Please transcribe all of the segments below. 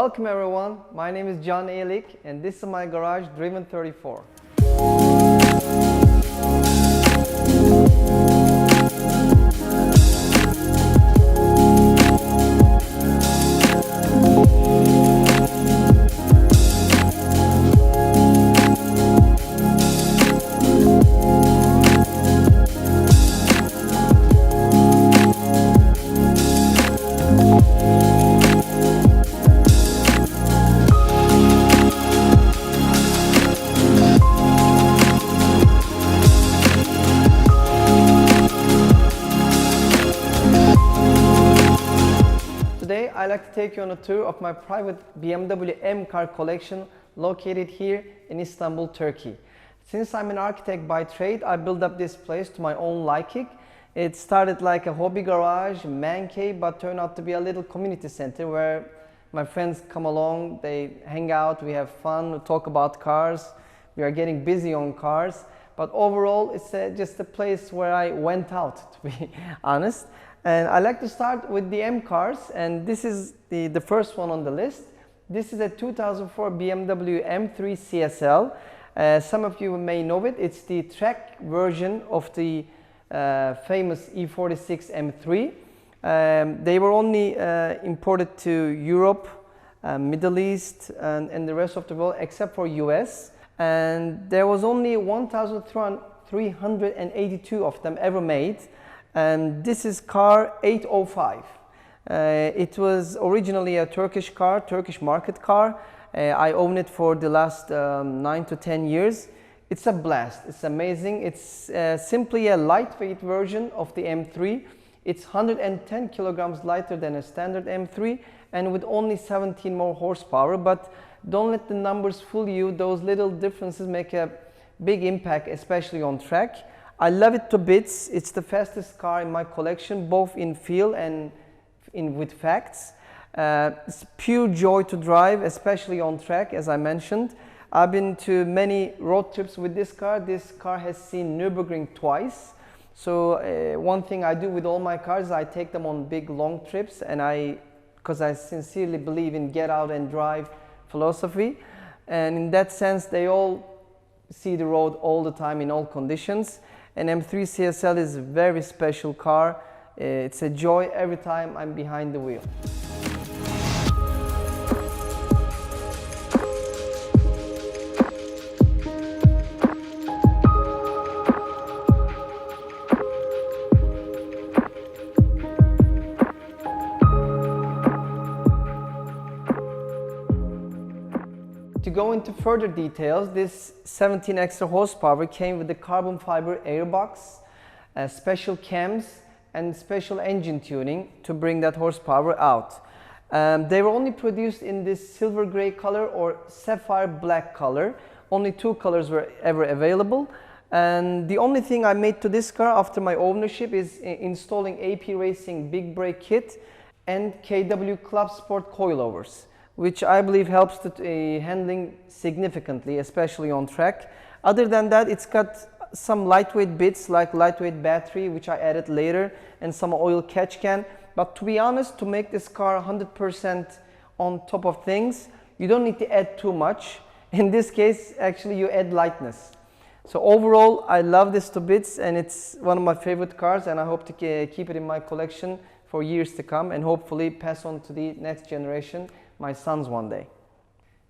Welcome everyone, my name is Can Elik and this is my garage Driven 34. Today I'd like to take you on a tour of my private BMW M car collection located here in Istanbul, Turkey. Since I'm an architect by trade, I built up this place to my own liking. It started like a hobby garage, man cave, but turned out to be a little community center where my friends come along, they hang out, we have fun, we talk about cars, we are getting busy on cars. But overall, it's just a place where I went out, to be honest. And I like to start with the M cars, and this is the first one on the list. This is a 2004 BMW M3 CSL. Some of you may know it. It's the track version of the famous E46 M3. They were only imported to Europe, Middle East, and the rest of the world except for US. And there was only 1,382 of them ever made. And this is car 805. It was originally a Turkish car, Turkish market car. I own it for the last 9 to 10 years. It's a blast, it's amazing. It's simply a lightweight version of the M3. It's 110 kilograms lighter than a standard M3 and with only 17 more horsepower. But don't let the numbers fool you. Those little differences make a big impact, especially on track. I love it to bits. It's the fastest car in my collection, both in feel and with facts. It's pure joy to drive, especially on track, as I mentioned. I've been to many road trips with this car. This car has seen Nürburgring twice. So one thing I do with all my cars, I take them on big long trips, and because I sincerely believe in get out and drive philosophy. And in that sense, they all see the road all the time in all conditions. An M3 CSL is a very special car. It's a joy every time I'm behind the wheel. To go into further details, this 17 extra horsepower came with the carbon fiber airbox, special cams and special engine tuning to bring that horsepower out. They were only produced in this silver gray color or sapphire black color. Only two colors were ever available. And the only thing I made to this car after my ownership is installing AP Racing big brake kit and KW Club Sport coilovers, which I believe helps the handling significantly, especially on track. Other than that, it's got some lightweight bits like lightweight battery, which I added later, and some oil catch can. But to be honest, to make this car 100% on top of things, you don't need to add too much. In this case, actually, you add lightness. So overall, I love this to bits, and it's one of my favorite cars, and I hope to keep it in my collection for years to come, and hopefully pass on to the next generation, my sons one day.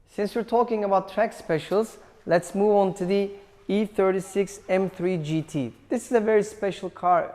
Since we're talking about track specials, let's move on to the E36 M3 GT. This is a very special car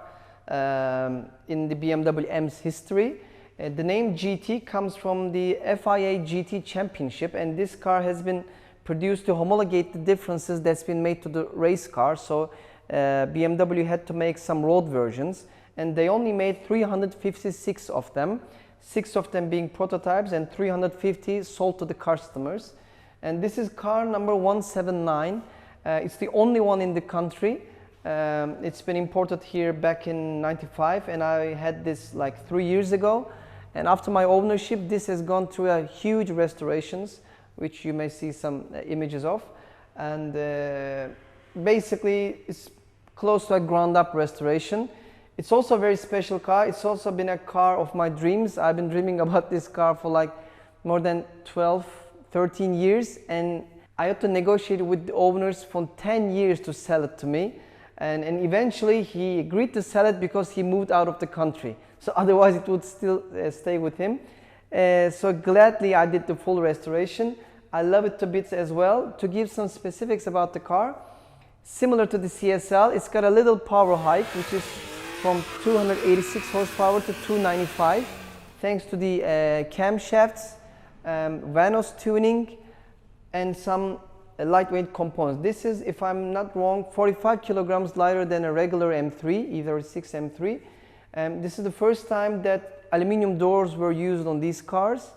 in the BMW M's history. The name GT comes from the FIA GT Championship, and this car has been produced to homologate the differences that's been made to the race car. So BMW had to make some road versions, and they only made 356 of them. 6 of them being prototypes and 350 sold to the customers. And this is car number 179. It's the only one in the country. It's been imported here back in '95, and I had this like 3 years ago. And after my ownership, this has gone through a huge restorations, which you may see some images of. And basically, it's close to a ground up restoration. It's also a very special car. It's also been a car of my dreams. I've been dreaming about this car for like more than 12, 13 years, and I had to negotiate with the owners for 10 years to sell it to me. And eventually he agreed to sell it because he moved out of the country. So otherwise it would still stay with him. So gladly I did the full restoration. I love it to bits as well. To give some specifics about the car, similar to the CSL, it's got a little power hike, which is from 286 horsepower to 295, thanks to the camshafts, Vanos tuning, and some lightweight components. This is, if I'm not wrong, 45 kilograms lighter than a regular M3, E36 M3. This is the first time that aluminum doors were used on these cars.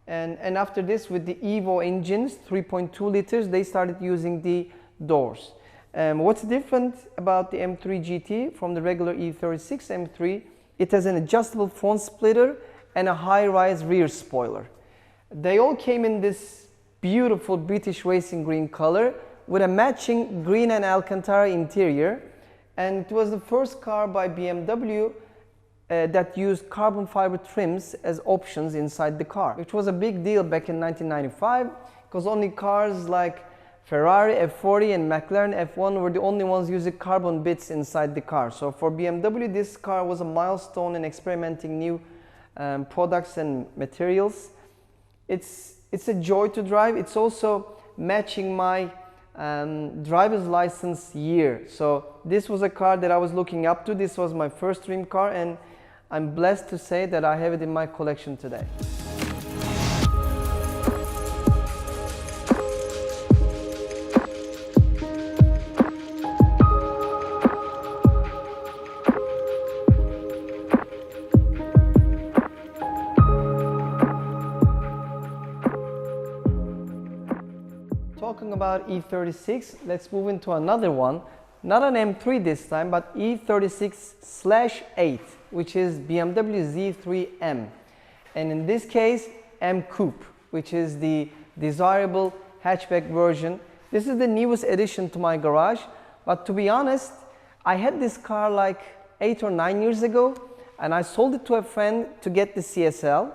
And after this, with the Evo engines, 3.2 liters, they started using the doors. What's different about the M3 GT from the regular E36 M3? It has an adjustable front splitter and a high-rise rear spoiler. They all came in this beautiful British racing green color with a matching green and Alcantara interior. And it was the first car by BMW that used carbon fiber trims as options inside the car, which was a big deal back in 1995, because only cars like Ferrari F40 and McLaren F1 were the only ones using carbon bits inside the car. So for BMW, this car was a milestone in experimenting new products and materials. It's a joy to drive. It's also matching my driver's license year. So this was a car that I was looking up to. This was my first dream car, and I'm blessed to say that I have it in my collection today. Talking about E36, let's move into another one. Not an M3 this time, but E36/8, which is BMW Z3M. And in this case, M Coupe, which is the desirable hatchback version. This is the newest addition to my garage, but to be honest, I had this car like 8 or 9 years ago, and I sold it to a friend to get the CSL.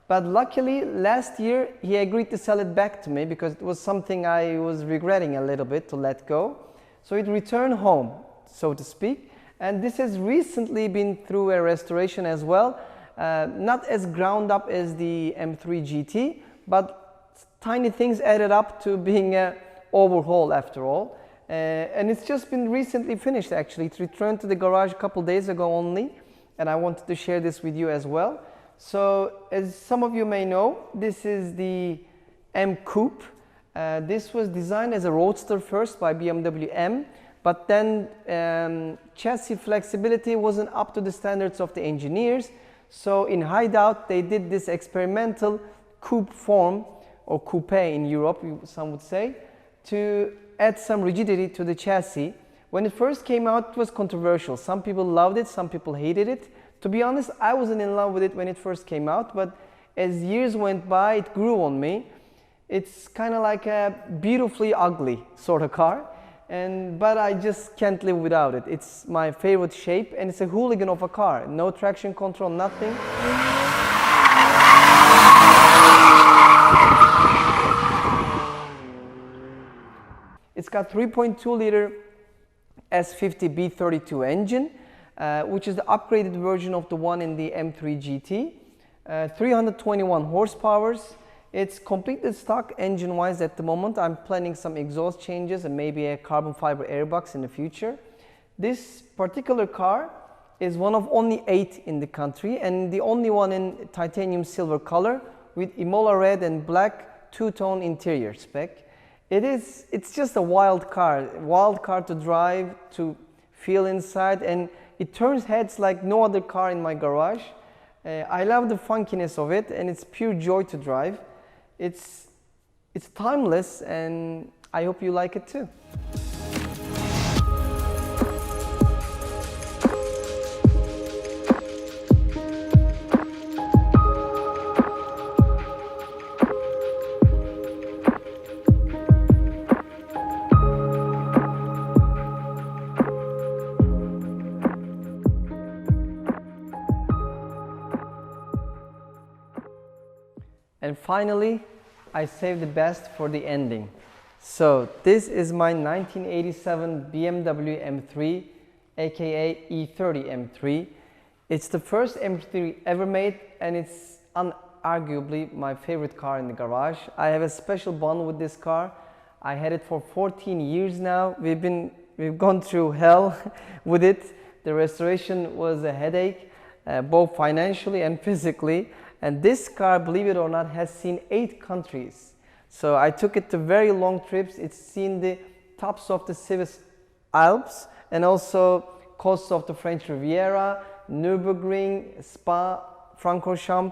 But luckily, last year, he agreed to sell it back to me because it was something I was regretting a little bit to let go. So it returned home, so to speak. And this has recently been through a restoration as well. Not as ground up as the M3 GT, but tiny things added up to being an overhaul after all. And it's just been recently finished actually. It returned to the garage a couple days ago only. And I wanted to share this with you as well. So as some of you may know, this is the M Coupe. This was designed as a roadster first by BMW M, but then chassis flexibility wasn't up to the standards of the engineers. So in Hideout, they did this experimental coupe form, or coupe in Europe, some would say, to add some rigidity to the chassis. When it first came out, it was controversial. Some people loved it, some people hated it. To be honest, I wasn't in love with it when it first came out, but as years went by, it grew on me. It's kind of like a beautifully ugly sort of car, but I just can't live without it. It's my favorite shape, and it's a hooligan of a car. No traction control, nothing. It's got 3.2 liter S50 B32 engine, which is the upgraded version of the one in the M3 GT. 321 horsepower. It's completely stock engine-wise at the moment. I'm planning some exhaust changes and maybe a carbon fiber airbox in the future. This particular car is one of only 8 in the country and the only one in titanium silver color with Imola red and black two-tone interior spec. It's just a wild car to drive, to feel inside, and it turns heads like no other car in my garage. I love the funkiness of it, and it's pure joy to drive. It's timeless, and I hope you like it too. And finally, I saved the best for the ending. So this is my 1987 BMW M3, aka E30 M3. It's the first M3 ever made, and it's unarguably my favorite car in the garage. I have a special bond with this car. I had it for 14 years now. We've gone through hell with it. The restoration was a headache, both financially and physically. And this car, believe it or not, has seen 8 countries. So I took it to very long trips. It's seen the tops of the Swiss Alps and also coasts of the French Riviera, Nürburgring, Spa, Francorchamps,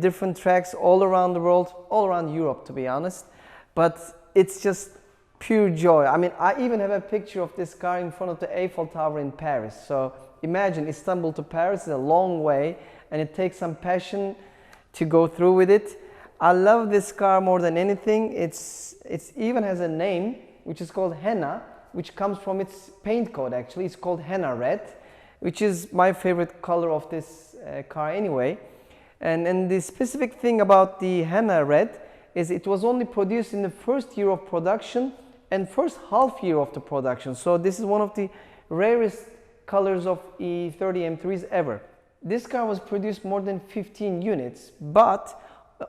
different tracks all around the world, all around Europe to be honest. But it's just pure joy. I mean, I even have a picture of this car in front of the Eiffel Tower in Paris. So imagine Istanbul to Paris is a long way, and it takes some passion to go through with it. I love this car more than anything. It's even has a name which is called Henna, which comes from its paint code actually. It's called Henna Red, which is my favorite color of this car anyway. And the specific thing about the Henna Red is it was only produced in the first year of production and first half year of the production. So this is one of the rarest colors of E30 M3s ever. This car was produced more than 15 units, but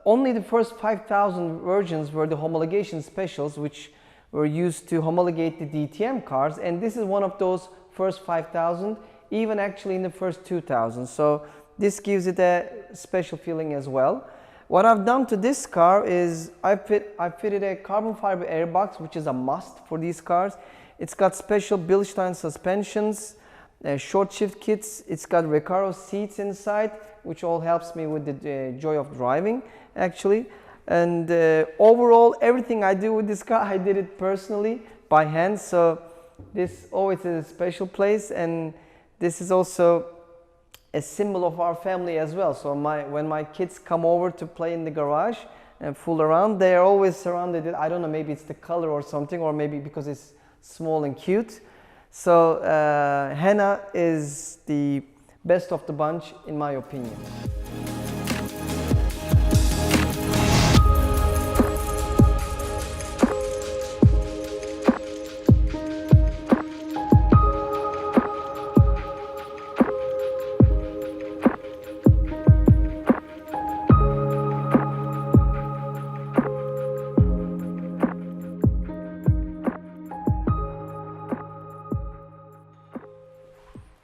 only the first 5,000 versions were the homologation specials, which were used to homologate the DTM cars, and this is one of those first 5,000, even actually in the first 2,000. So this gives it a special feeling as well. What I've done to this car is I fitted a carbon fiber airbox, which is a must for these cars. It's got special Bilstein suspensions, short shift kits. It's got Recaro seats inside, which all helps me with the joy of driving actually. And overall, everything I do with this car, I did it personally by hand. So this always is a special place, and this is also a symbol of our family as well. So when my kids come over to play in the garage and fool around, they are always surrounded. I don't know, maybe it's the color or something, or maybe because it's small and cute. So Henna is the best of the bunch in my opinion.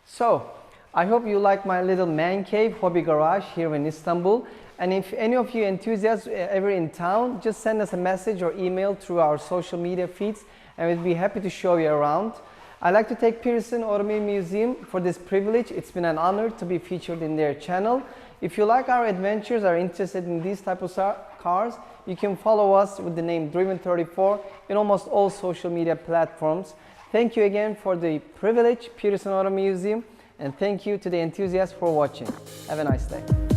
So, I hope you like my little man cave hobby garage here in Istanbul. And if any of you enthusiasts ever in town, just send us a message or email through our social media feeds, and we'd be happy to show you around. I'd like to thank Pearson Automobile Museum for this privilege. It's been an honor to be featured in their channel. If you like our adventures, are interested in these type of cars, you can follow us with the name Driven34 in almost all social media platforms. Thank you again for the privilege, Pearson Auto Museum, and thank you to the enthusiasts for watching. Have a nice day.